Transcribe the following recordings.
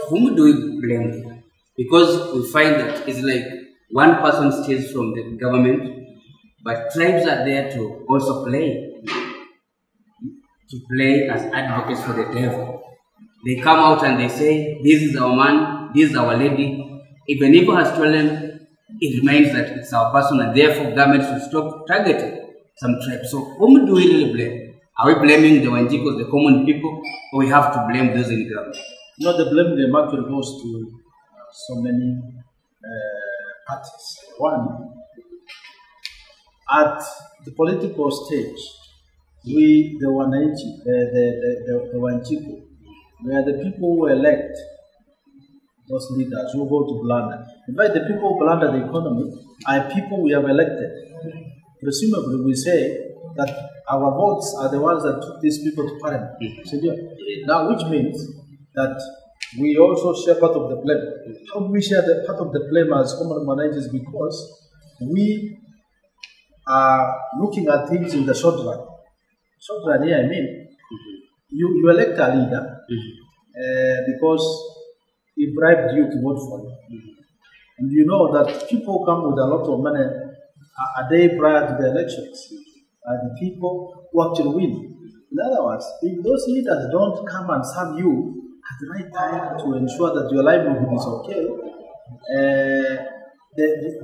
whom do we blame? Because we find that it's like one person steals from the government, but tribes are there to also play as advocates for the devil. They come out and they say, this is our man, this is our lady. If a neighbor has stolen, it remains that it's our person, and therefore government should stop targeting some tribes. So whom do we really blame? Are we blaming the Wanjikos, the common people, or we have to blame those in government? No, the blame game actually goes to so many parties. One, at the political stage, we, the Wananchi, the Wanjiko, we are the people who elect those leaders who go to plunder. In fact, the people who plunder the economy are people we have elected. Presumably, we say that our votes are the ones that took these people to parliament. Now, which means that we also share part of the blame. How do we share the part of the blame as common managers? Because we are looking at things in the short run. Short run here, I mean, you elect a leader because he bribed you to vote for him. And you know that people come with a lot of money a day prior to the elections. And the people who actually win. In other words, if those leaders don't come and serve you at the right time to ensure that your livelihood is okay,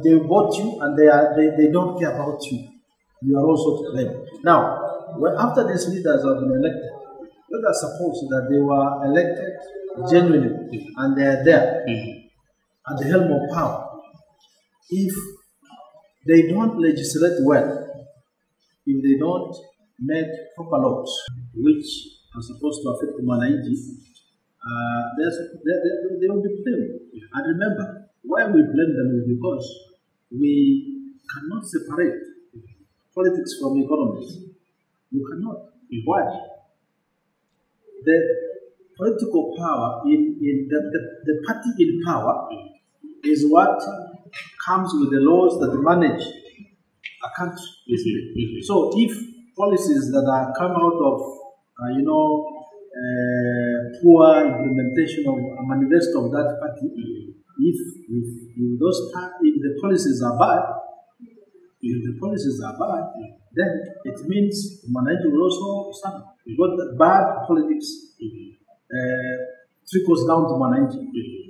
they vote you and they don't care about you. You are also to blame. Now, after these leaders have been elected, let us suppose that they were elected genuinely and they are there at the helm of power. If they don't legislate well, if they don't make proper laws which are supposed to affect the Mwananchi, they will be blamed. And remember, why we blame them is because we cannot separate politics from economics. You cannot. Why? The political power in the party in power is what comes with the laws that manage a country. So if policies that are come out of poor implementation of a manifesto of that party, if the policies are bad, then it means Mwananchi will also suffer. Because the bad politics trickles down to Mwananchi.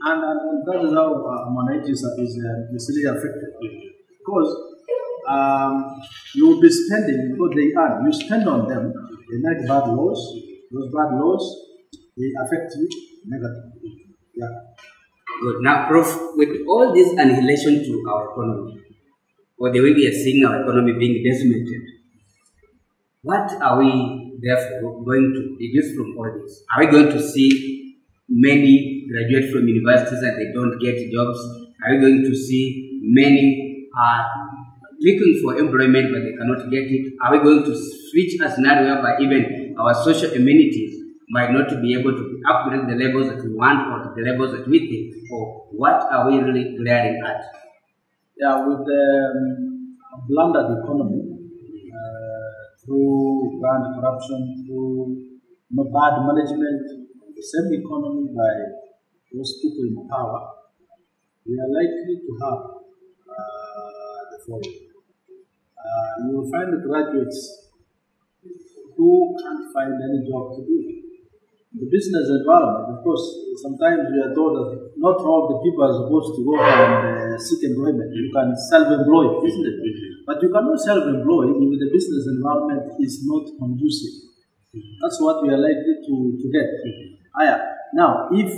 And that is how Mwananchi is really affected. Because you will be spending, because they earn, you spend on them, they make bad laws. Those bad laws, they affect you negatively. Yeah. Good. Now, Prof, with all this annihilation to our economy, or the way we are seeing our economy being decimated, what are we therefore going to deduce from all this? Are we going to see many graduate from universities and they don't get jobs? Are we going to see many looking for employment but they cannot get it? Are we going to switch a scenario whereby even our social amenities might not be able to upgrade the levels that we want or the levels that we think? Or what are we really glaring at? Yeah, with the blundered economy, through grand corruption, through bad management of the same economy by those people in power, we are likely to have the following. You will find the graduates who can't find any job to do. The business environment, of course, sometimes we are told that not all the people are supposed to go and seek employment. You can self-employ, isn't it? But you cannot self-employ if the business environment is not conducive. That's what we are likely to get. Now, if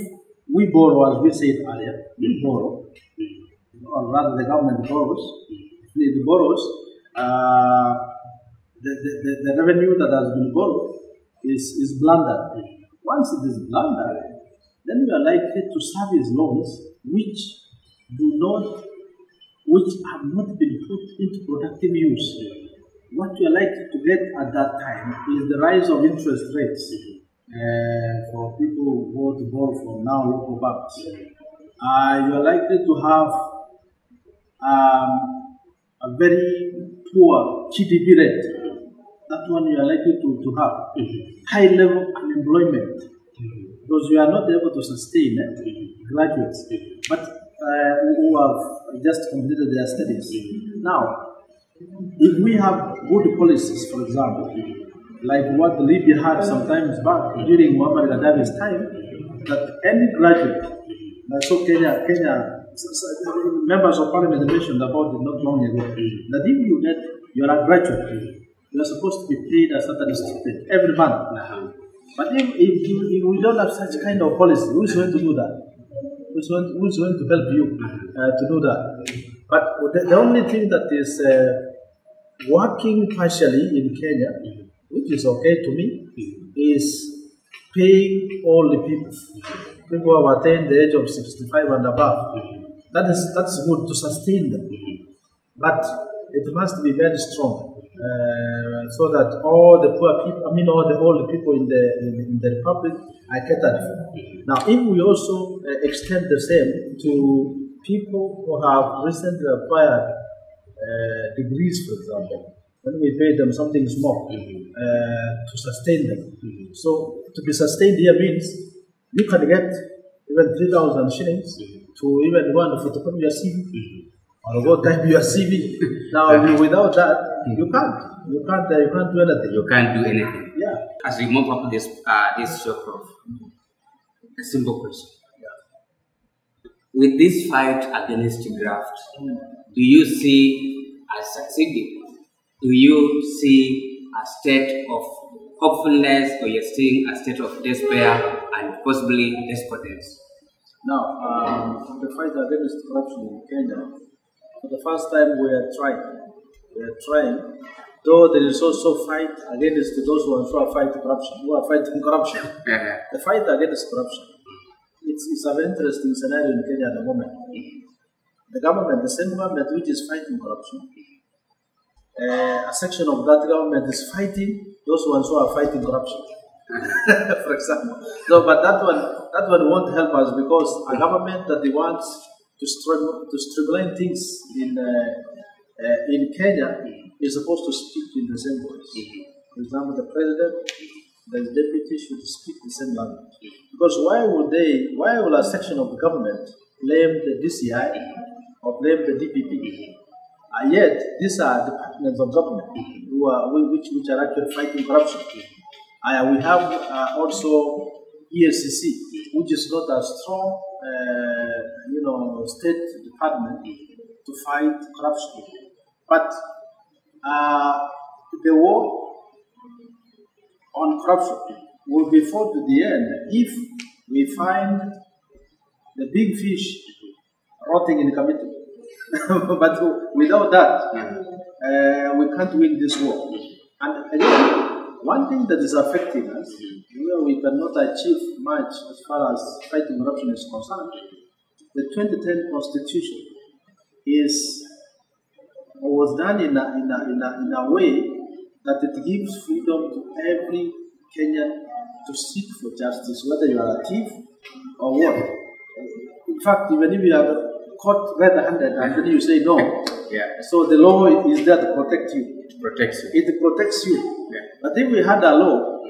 we borrow, as we said earlier, we borrow, or rather the government borrows, it borrows, the revenue that has been borrowed is blundered. Once it is blundered, then we are likely to service loans which have not been put into productive use. What we are likely to get at that time is the rise of interest rates for people who go to borrow from now local banks. You are likely to have a very poor GDP rate. That one you are likely to have. High level unemployment. because we are not able to sustain graduates, but who have just completed their studies. Now, if we have good policies, for example, like what Libya had sometimes back during Muammar Gaddafi's time, that any graduate, so Kenya, members of parliament mentioned about it not long ago, that if you are a graduate, you are supposed to be paid a certain stipend every month. But if we don't have such kind of policy, who is going to do that? Who is going to help you to do that? But the only thing that is working partially in Kenya, which is okay to me, is paying all the people who have attained the age of 65 and above. That's good to sustain them, but it must be very strong. So that all the poor people, all the people in the republic are catered for. Now, if we also extend the same to people who have recently acquired degrees, for example, then we pay them something small to sustain them. So, to be sustained here means you can get even 3,000 shillings to even go and photocopy your CV or go type your CV. Now, without that, you can't do anything. You can't do anything. Yeah. As we move up this show, Prof, a simple question. With this fight against graft, do you see us succeeding? Do you see a state of hopefulness, or you're seeing a state of despair and possibly despondence? Now, the fight against corruption in Kenya, for the first time we are trying, though there is also fight against those who are fighting corruption. The fight against corruption, it's a very interesting scenario in Kenya at the moment. The same government which is fighting corruption, a section of that government is fighting those ones who are fighting corruption. For example. No, but that one won't help us, because a government that wants to streamline things in Kenya is supposed to speak in the same voice. For example, the president, the deputy should speak the same language. Because why will a section of the government blame the DCI or blame the DPP? And yet, these are departments of government which are actually fighting corruption. We have also EFCC, which is not a strong, state department to fight corruption. But the war on corruption will be fought to the end if we find the big fish rotting in the committee. But without that, we can't win this war. And again, one thing that is affecting us, where we cannot achieve much as far as fighting corruption is concerned, the 2010 Constitution was done in a way that it gives freedom to every Kenyan to seek for justice, whether you are a thief or what. In fact, even if you are caught red-handed and then you say no, so the law is there to protect you. It protects you. It protects you. But if we had a law,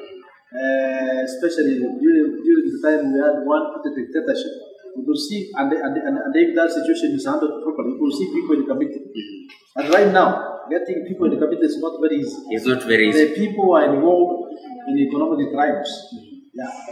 especially during the time we had one dictatorship, we could see, and if that situation is handled properly, we could see people in the committee. And right now, getting people in the committee is not very easy. It's not very easy. The people are involved in economic crimes.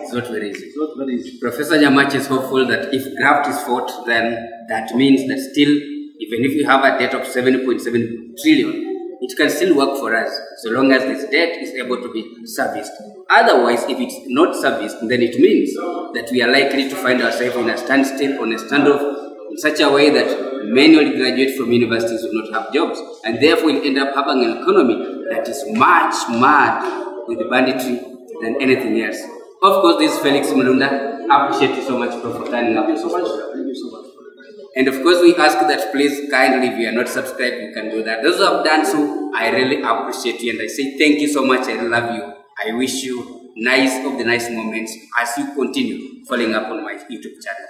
It's not very easy. It's not very easy. Professor Nyamach is hopeful that if graft is fought, then that means that still, even if we have a debt of 7.7 trillion, it can still work for us, so long as this debt is able to be serviced. Otherwise, if it's not serviced, then it means that we are likely to find ourselves in a standstill, on a standoff, in such a way that many will graduate from universities will not have jobs, and therefore we'll end up having an economy that is much mad with banditry than anything else. Of course, this is Felix Mulunda. I appreciate you so much for turning up. Thank you so much. Thank you so much. And of course, we ask that please kindly, if you are not subscribed, you can do that. Those who have done so, I really appreciate you, and I say thank you so much. I love you. I wish you nice moments as you continue following up on my YouTube channel.